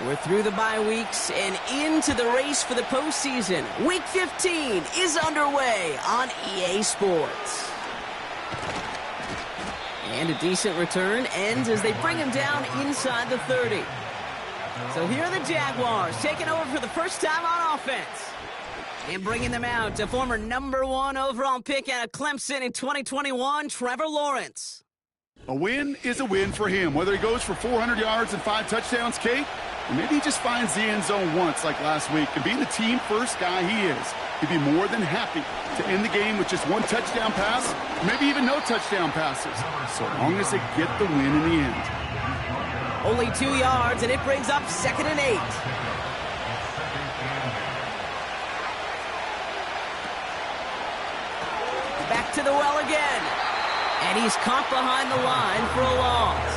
We're through the bye weeks and into the race for the postseason. Week 15 is underway on EA Sports. And a decent return ends as they bring him down inside the 30. So here are the Jaguars taking over for the first time on offense. And bringing them out to former #1 overall pick out of Clemson in 2021, Trevor Lawrence. A win is a win for him, whether he goes for 400 yards and 5 touchdowns, Kate, or maybe he just finds the end zone once like last week. And being the team-first guy he is, he'd be more than happy to end the game with just 1 touchdown pass, maybe even no touchdown passes, so long as they get the win in the end. Only 2 yards, and it brings up 2nd and 8. Back to the well again. And he's caught behind the line for a loss.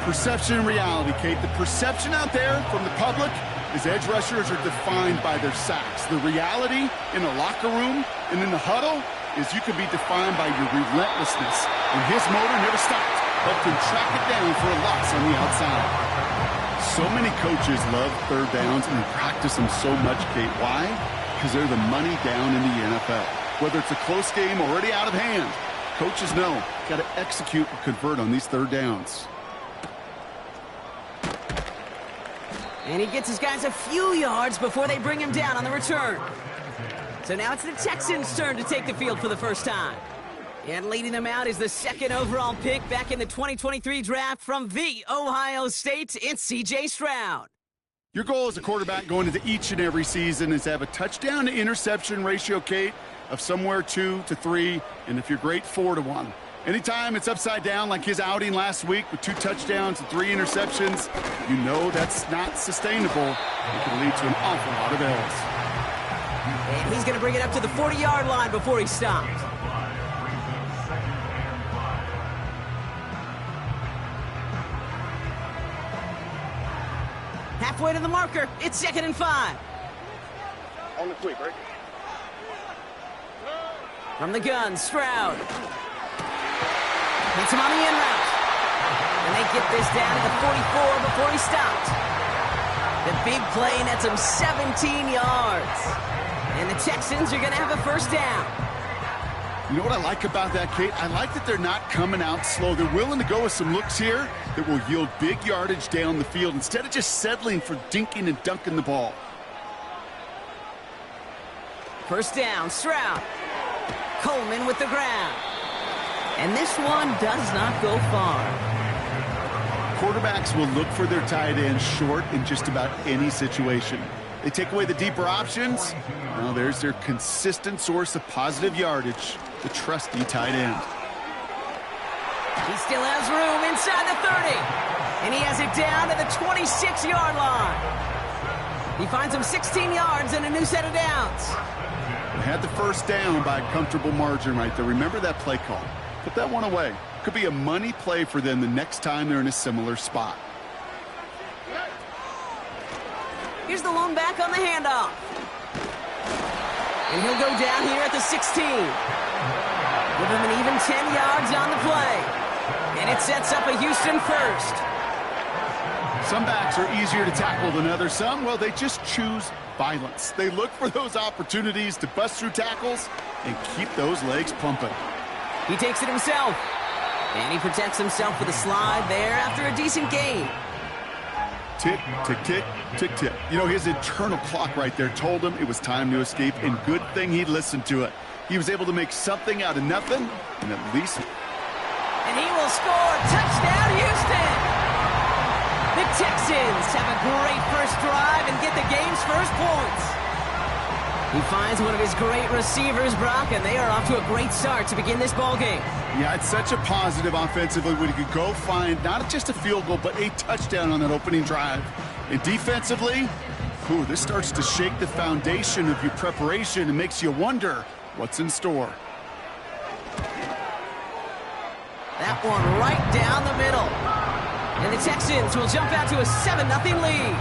Perception and reality, Kate. The perception out there from the public is edge rushers are defined by their sacks. The reality in the locker room and in the huddle is you can be defined by your relentlessness. And his motor never stopped, helped him track it down for a loss on the outside. So many coaches love third downs and they practice them so much, Kate. Why? Because they're the money down in the NFL. Whether it's a close game already out of hand, coaches know, got to execute and convert on these third downs. And he gets his guys a few yards before they bring him down on the return. So now it's the Texans' turn to take the field for the first time. And leading them out is the 2nd overall pick back in the 2023 draft from the Ohio State. It's C.J. Stroud. Your goal as a quarterback going into each and every season is to have a touchdown to interception ratio, Kate, of somewhere 2 to 3, and if you're great, 4 to 1. Anytime it's upside down like his outing last week with 2 touchdowns and 3 interceptions, you know that's not sustainable. It can lead to an awful lot of L's. And he's going to bring it up to the 40-yard line before he stopped. Halfway to the marker, it's 2nd and 5. On the quick, right? From the gun, Stroud. Hits him on the in route. And they get this down to the 44 before he stopped. The big play nets him 17 yards. And the Texans are going to have a first down. You know what I like about that, Kate? I like that they're not coming out slow. They're willing to go with some looks here that will yield big yardage down the field instead of just settling for dinking and dunking the ball. First down, Stroud. Coleman with the ground. And this one does not go far. Quarterbacks will look for their tight end short in just about any situation. They take away the deeper options. Well, there's their consistent source of positive yardage, the trusty tight end. He still has room inside the 30. And he has it down to the 26-yard line. He finds him 16 yards and a new set of downs. Had the first down by a comfortable margin right there. Remember that play call. Put that one away. Could be a money play for them the next time they're in a similar spot. Here's the lone back on the handoff. And he'll go down here at the 16. Give him an even 10 yards on the play. And it sets up a Houston first. Some backs are easier to tackle than others. Some, well, they just choose violence. They look for those opportunities to bust through tackles and keep those legs pumping. He takes it himself. And he protects himself with a slide there after a decent gain. Tick, tick, tick, tick, tick. You know, his internal clock right there told him it was time to escape, and good thing he listened to it. He was able to make something out of nothing, and at least... And he will score. Touchdown, Houston! The Texans have a great first drive and get the game's first points. He finds one of his great receivers, Brock, and they are off to a great start to begin this ballgame. Yeah, it's such a positive offensively when he could go find not just a field goal, but a touchdown on that opening drive. And defensively, this starts to shake the foundation of your preparation and makes you wonder what's in store. That one right down the middle. And the Texans will jump out to a 7-0 lead.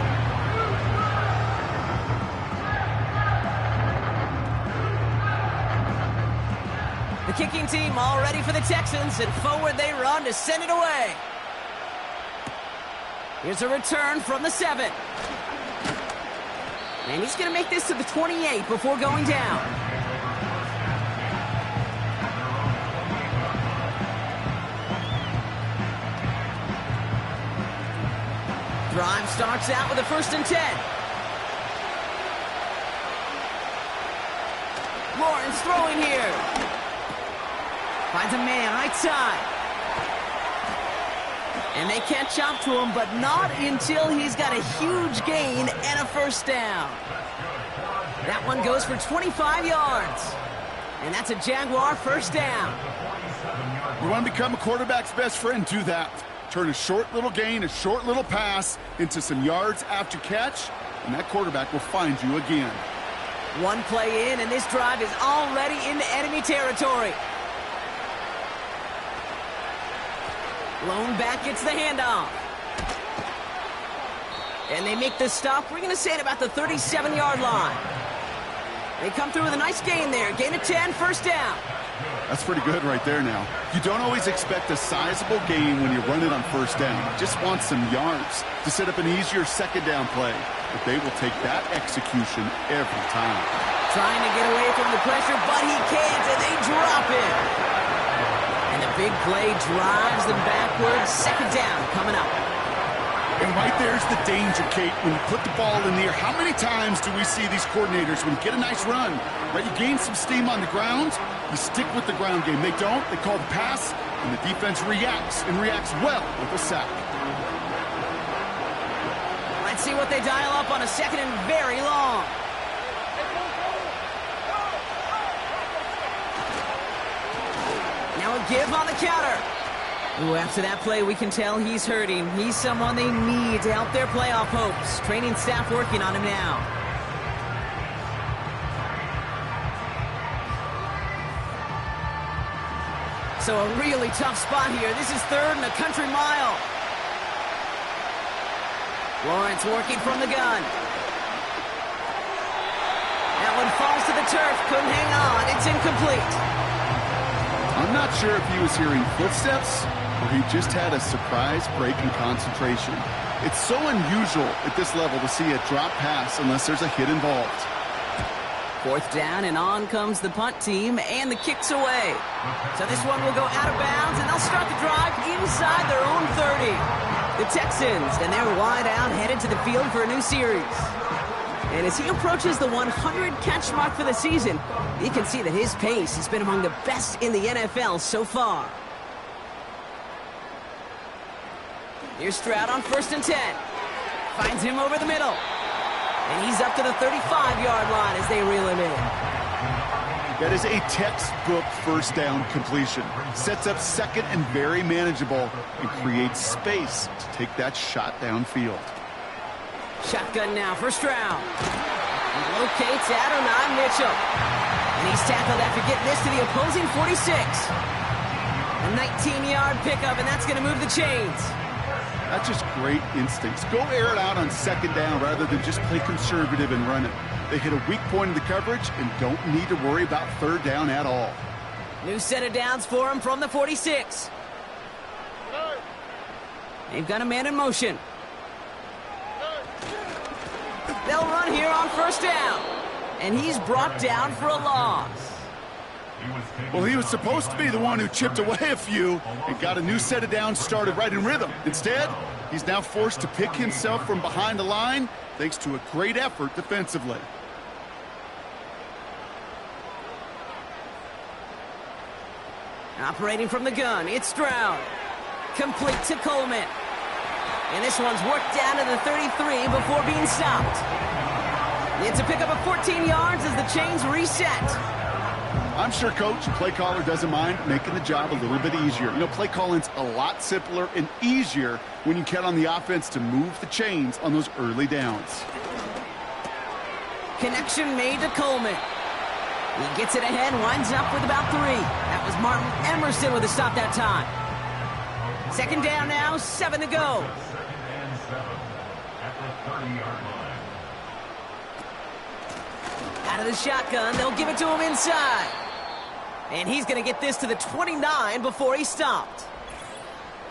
The kicking team all ready for the Texans, and forward they run to send it away. Here's a return from the 7. And he's going to make this to the 28 before going down. Drive starts out with a 1st and 10. Lawrence throwing here. Finds a man right side. And they catch up to him, but not until he's got a huge gain and a 1st down. That one goes for 25 yards. And that's a Jaguar 1st down. You want to become a quarterback's best friend, do that. Turn a short little gain, a short little pass into some yards after catch, and that quarterback will find you again. One play in, and this drive is already into enemy territory. Lone back gets the handoff. And they make the stop. We're going to say at about the 37-yard line. They come through with a nice gain there. Gain of 10, 1st down. That's pretty good right there now. You don't always expect a sizable gain when you run it on 1st down. You just want some yards to set up an easier 2nd down play. But they will take that execution every time. Trying to get away from the pressure, but he can't, and they drop it. And the big play drives them backwards. 2nd down coming up. And right there's the danger, Kate. When you put the ball in the air, how many times do we see these coordinators, when you get a nice run, right, you gain some steam on the ground, you stick with the ground game. They don't. They call the pass, and the defense reacts, and reacts well with a sack. Let's see what they dial up on a 2nd and very long. Now a give on the counter. Ooh, after that play, we can tell he's hurting. He's someone they need to help their playoff hopes. Training staff working on him now. So a really tough spot here. This is 3rd and a country mile. Lawrence working from the gun. That one falls to the turf. Couldn't hang on. It's incomplete. I'm not sure if he was hearing footsteps or he just had a surprise break in concentration. It's so unusual at this level to see a drop pass unless there's a hit involved. 4th down, and on comes the punt team, and the kick's away. So this one will go out of bounds, and they'll start the drive inside their own 30. The Texans, and they're wide out, headed to the field for a new series. And as he approaches the 100-catch mark for the season, you can see that his pace has been among the best in the NFL so far. Here's Stroud on 1st and 10. Finds him over the middle. And he's up to the 35-yard line as they reel him in. That is a textbook 1st down completion. Sets up 2nd and very manageable and creates space to take that shot downfield. Shotgun now for Stroud. He locates Adonai Mitchell. And he's tackled after getting this to the opposing 46. A 19-yard pickup, and that's going to move the chains. That's just great instincts. Go air it out on 2nd down rather than just play conservative and run it. They hit a weak point in the coverage and don't need to worry about 3rd down at all. New set of downs for him from the 46. They've got a man in motion. They'll run here on 1st down. And he's brought down for a loss. Well, he was supposed to be the one who chipped away a few and got a new set of downs started right in rhythm. Instead, he's now forced to pick himself from behind the line thanks to a great effort defensively. Operating from the gun, it's Stroud. Complete to Coleman. And this one's worked down to the 33 before being stopped. It's a pickup of 14 yards as the chains reset. I'm sure coach and play caller doesn't mind making the job a little bit easier. You know, play calling's a lot simpler and easier when you count on the offense to move the chains on those early downs. Connection made to Coleman. He gets it ahead, winds up with about 3. That was Martin Emerson with a stop that time. 2nd down now, 7 to go. Out of the shotgun, they'll give it to him inside. And he's going to get this to the 29 before he stopped.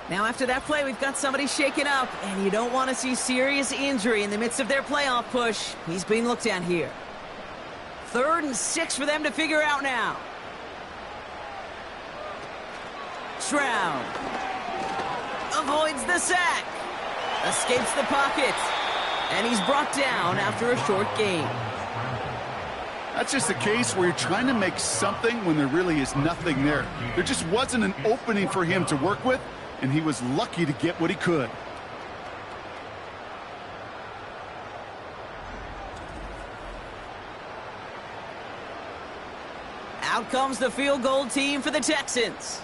Now after that play, we've got somebody shaken up, and you don't want to see serious injury in the midst of their playoff push. He's being looked at here. 3rd and 6 for them to figure out now. Stroud avoids the sack, escapes the pocket, and he's brought down after a short gain. That's just a case where you're trying to make something when there really is nothing there. There just wasn't an opening for him to work with, and he was lucky to get what he could. Out comes the field goal team for the Texans.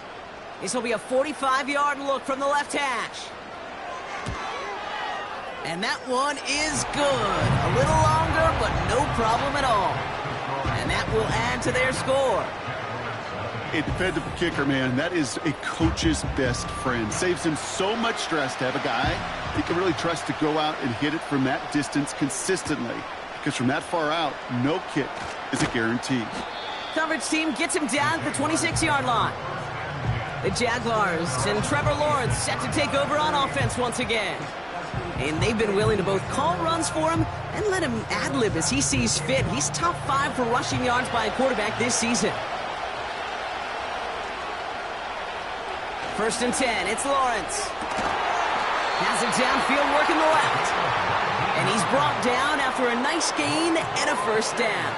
This will be a 45-yard look from the left hash. And that one is good. A little longer, but no problem at all. And that will add to their score. A defensive kicker, man, that is a coach's best friend. Saves him so much stress to have a guy he can really trust to go out and hit it from that distance consistently. Because from that far out, no kick is a guarantee. Coverage team gets him down at the 26-yard line. The Jaguars and Trevor Lawrence set to take over on offense once again. And they've been willing to both call runs for him and let him ad-lib as he sees fit. He's top 5 for rushing yards by a quarterback this season. 1st and 10, it's Lawrence. Has it downfield working the left. And he's brought down after a nice gain and a first down.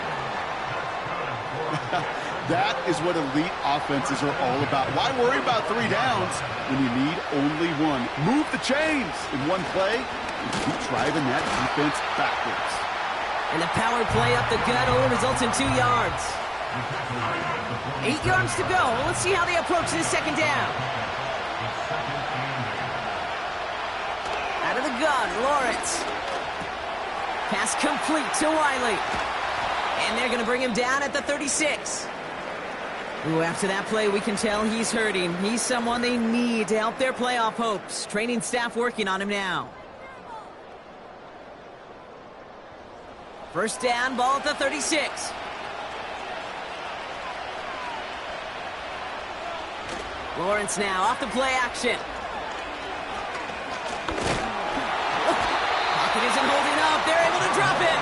That is what elite offenses are all about. Why worry about 3 downs when you need only 1? Move the chains in one play and keep driving that defense backwards. And the power play up the gut only results in 2 yards. 8 yards to go. Let's see how they approach this 2nd down. Out of the gun, Lawrence. Pass complete to Wiley. And they're going to bring him down at the 36. Ooh, after that play, we can tell he's hurting. He's someone they need to help their playoff hopes. Training staff working on him now. 1st down, ball at the 36. Lawrence now off the play action. Pocket isn't holding up. They're able to drop it.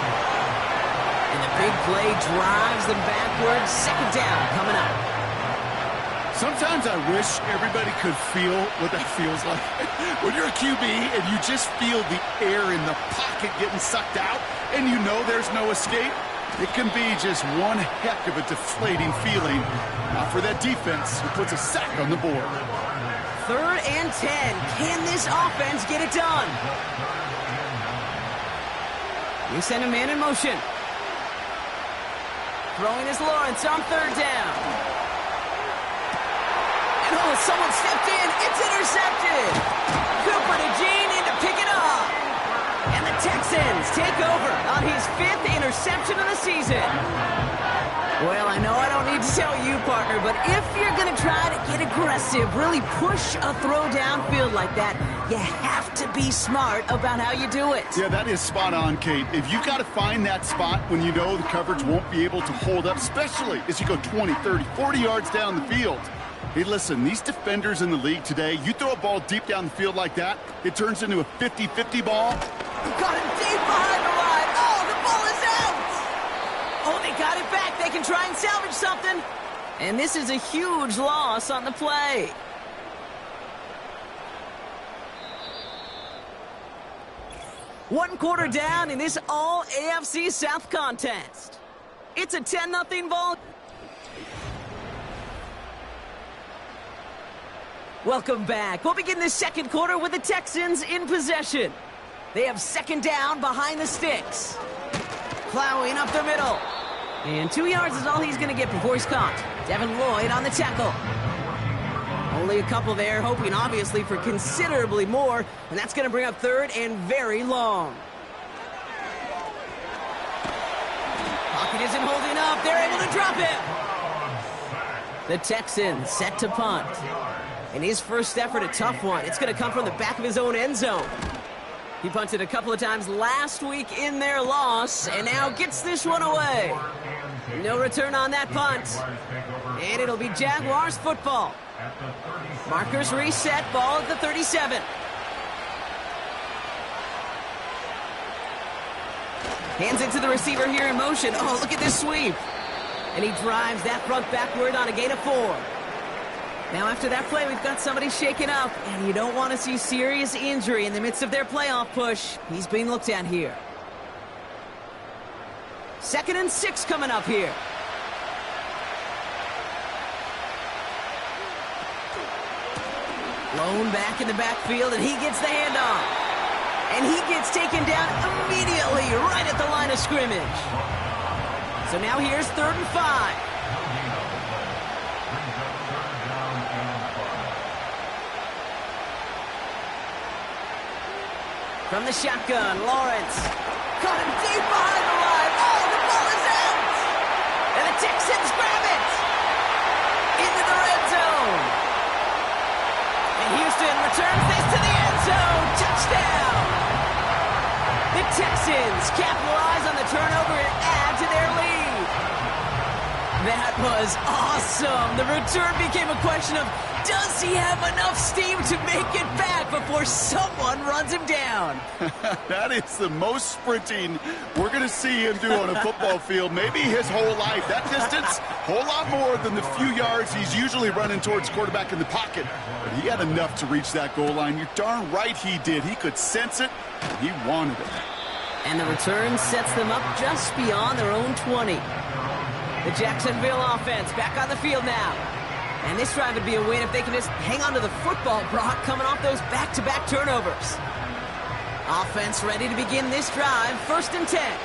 And the big play drives them backwards. 2nd down coming up. Sometimes I wish everybody could feel what that feels like. When you're a QB and you just feel the air in the pocket getting sucked out and you know there's no escape, it can be just one heck of a deflating feeling. Not for that defense who puts a sack on the board. 3rd and 10. Can this offense get it done? You send a man in motion. Throwing is Lawrence on 3rd down. And oh, someone stepped in. It's intercepted. Cooper to Gene in to pick it up. And the Texans take over on his 5th interception of the season. Well, I know I don't need to tell you, partner, but if you're going to try to get aggressive, really push a throw downfield like that, you have to be smart about how you do it. Yeah, that is spot on, Kate. If you got to find that spot when you know the coverage won't be able to hold up, especially as you go 20, 30, 40 yards down the field. Hey, listen, these defenders in the league today, you throw a ball deep down the field like that, it turns into a 50-50 ball. Got him deep behind the line. Oh, the ball is out. Oh, they got it back. They can try and salvage something. And this is a huge loss on the play. One quarter down in this all-AFC South contest. It's a 10-0 ball. Welcome back. We'll begin this 2nd quarter with the Texans in possession. They have 2nd down behind the sticks. Plowing up the middle. And 2 yards is all he's going to get before he's caught. Devin Lloyd on the tackle. Only a couple there, hoping obviously for considerably more. And that's going to bring up 3rd and very long. Pocket isn't holding up. They're able to drop it. The Texans set to punt. And his first effort, a tough one. It's going to come from the back of his own end zone. He punted a couple of times last week in their loss, and now gets this one away. No return on that punt. And it'll be Jaguars football Markers reset, ball at the 37. Hands it to the receiver here in motion. Oh, look at this sweep. And he drives that front backward on a gain of 4. Now after that play, we've got somebody shaken up, and you don't want to see serious injury in the midst of their playoff push. He's being looked at here. 2nd and 6 coming up here. Blown back in the backfield, and he gets the handoff. And he gets taken down immediately right at the line of scrimmage. So now here's 3rd and 5. From the shotgun, Lawrence. Caught him deep behind the line. Oh, the ball is out! And the Texans grab it! Into the red zone. And Houston returns this to the end zone. Touchdown! The Texans capitalize on the turnover and add to their lead. That was awesome. The return became a question of, does he have enough steam to make it back before someone runs him down? That is the most sprinting we're going to see him do on a football field, maybe his whole life. That distance, a whole lot more than the few yards he's usually running towards quarterback in the pocket. But he had enough to reach that goal line. You're darn right he did. He could sense it, and he wanted it. And the return sets them up just beyond their own 20. The Jacksonville offense back on the field now. And this drive would be a win if they can just hang on to the football, Brock, coming off those back-to-back turnovers. Offense ready to begin this drive, 1st and 10.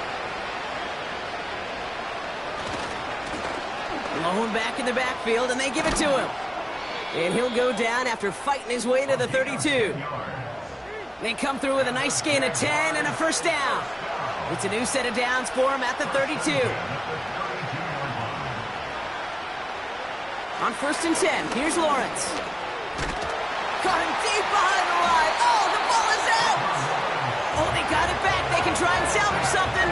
Blown back in the backfield, and they give it to him. And he'll go down after fighting his way to the 32. They come through with a nice gain of 10 and a 1st down. It's a new set of downs for him at the 32. On 1st and 10, here's Lawrence. Caught him deep behind the line. Oh, the ball is out! Oh, they got it back. They can try and salvage something.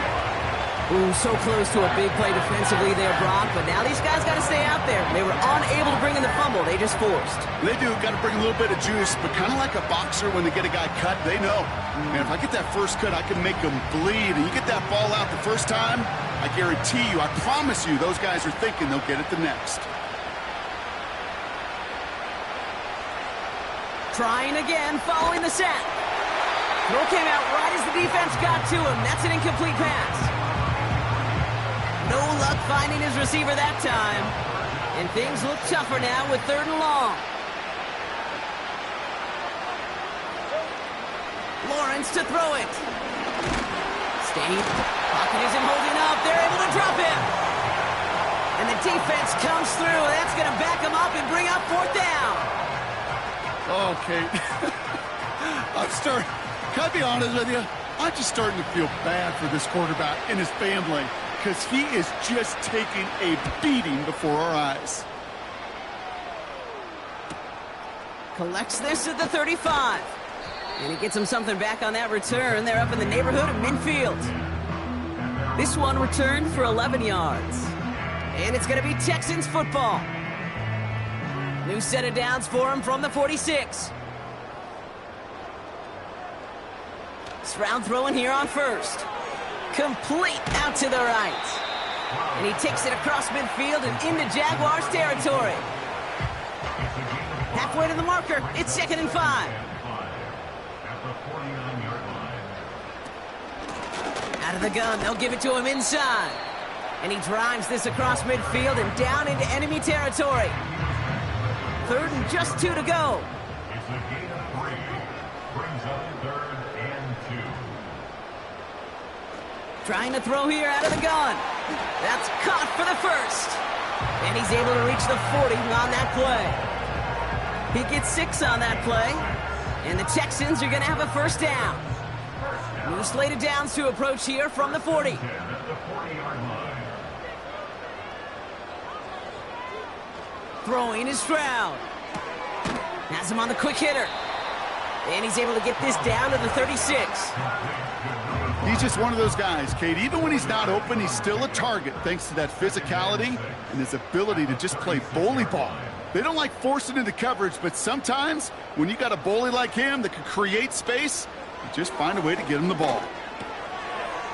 Ooh, so close to a big play defensively there, Brock, but now these guys got to stay out there. They were unable to bring in the fumble. They just forced. They do. Got to bring a little bit of juice, but kind of like a boxer when they get a guy cut, they know. Man, if I get that first cut, I can make them bleed. And you get that ball out the first time, I guarantee you, I promise you, those guys are thinking they'll get it the next. Trying again, following the sack. Throw came out right as the defense got to him. That's an incomplete pass. No luck finding his receiver that time. And things look tougher now with 3rd and long. Lawrence to throw it. Stayed. Pocket isn't holding up. They're able to drop him. And the defense comes through. That's going to back him up and bring up 4th down. Okay. Can I be honest with you? I'm just starting to feel bad for this quarterback and his family because he is just taking a beating before our eyes. Collects this at the 35. And he gets him something back on that return. They're up in the neighborhood of midfield. This one returned for 11 yards. And it's going to be Texans football. New set of downs for him from the 46. Stroud throwing here on 1st. Complete out to the right. And he takes it across midfield and into Jaguars territory. Halfway to the marker. It's 2nd and 5. Out of the gun. They'll give it to him inside. And he drives this across midfield and down into enemy territory. 3rd and just 2 to go. It's a gain of 3. Brings up 3rd and 2. Trying to throw here out of the gun. That's caught for the 1st. And he's able to reach the 40 on that play. He gets 6 on that play. And the Texans are going to have a 1st down. New slate of downs to approach here from the 40. Throwing is Stroud. Has him on the quick hitter. And he's able to get this down to the 36. He's just one of those guys, Kate. Even when he's not open, he's still a target thanks to that physicality and his ability to just play bully ball. They don't like forcing into coverage, but sometimes when you got a bully like him that can create space, you just find a way to get him the ball.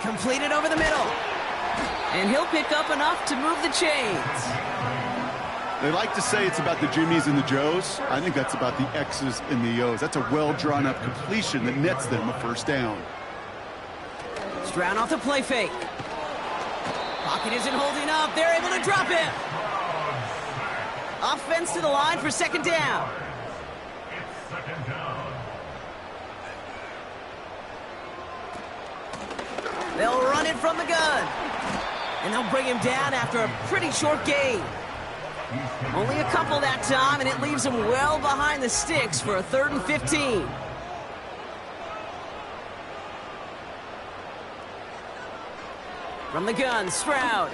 Completed over the middle. And he'll pick up enough to move the chains. They like to say it's about the Jimmies and the Joes. I think that's about the X's and the O's. That's a well-drawn-up completion that nets them a first down. Stroud off the play fake. Pocket isn't holding up. They're able to drop him. Offense to the line for second down. It's second down. They'll run it from the gun. And they'll bring him down after a pretty short gain. Only a couple that time, and it leaves him well behind the sticks for a 3rd and 15. From the gun, Stroud.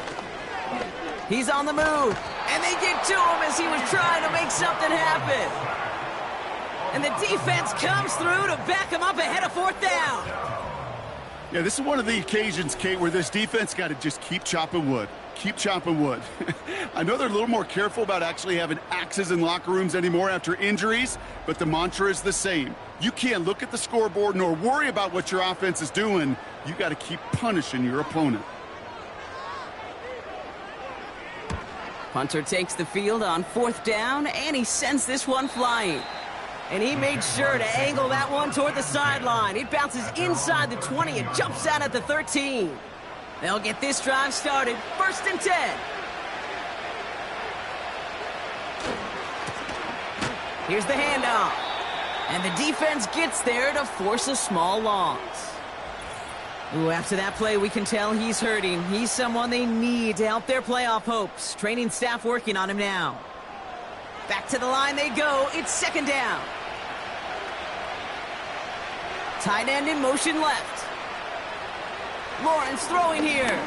He's on the move. And they get to him as he was trying to make something happen. And the defense comes through to back him up ahead of 4th down. Yeah, this is one of the occasions, Kate, where this defense got to just keep chopping wood. Keep chopping wood. I know they're a little more careful about actually having axes in locker rooms anymore after injuries, but the mantra is the same. You can't look at the scoreboard nor worry about what your offense is doing. You got to keep punishing your opponent. Punter takes the field on 4th down, and he sends this one flying. And he made sure to angle that one toward the sideline. It bounces inside the 20 and jumps out at the 13. They'll get this drive started. 1st and 10. Here's the handoff. And the defense gets there to force a small loss. Ooh, after that play, we can tell he's hurting. He's someone they need to help their playoff hopes. Training staff working on him now. Back to the line they go. It's 2nd down. Tight end in motion left. Lawrence throwing here.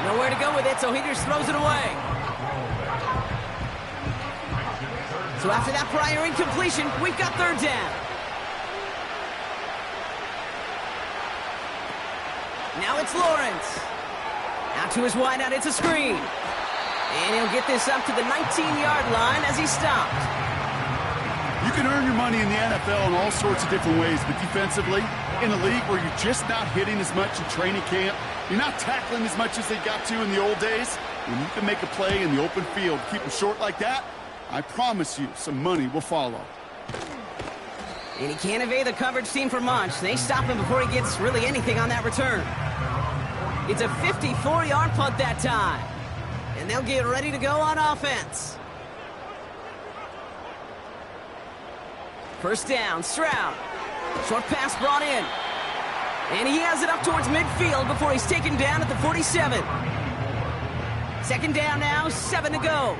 Nowhere to go with it, so he just throws it away. So after that prior incompletion, we've got 3rd down. Now it's Lawrence. Out to his wideout, it's a screen. And he'll get this up to the 19-yard line as he stopped. You can earn your money in the NFL in all sorts of different ways, but defensively, in a league where you're just not hitting as much in training camp, you're not tackling as much as they got to in the old days, when you can make a play in the open field, keep them short like that, I promise you some money will follow. And he can't evade the coverage team for much. They stop him before he gets really anything on that return. It's a 54-yard punt that time. And they'll get ready to go on offense. 1st down, Stroud. Short pass brought in. And he has it up towards midfield before he's taken down at the 47. 2nd down now, 7 to go.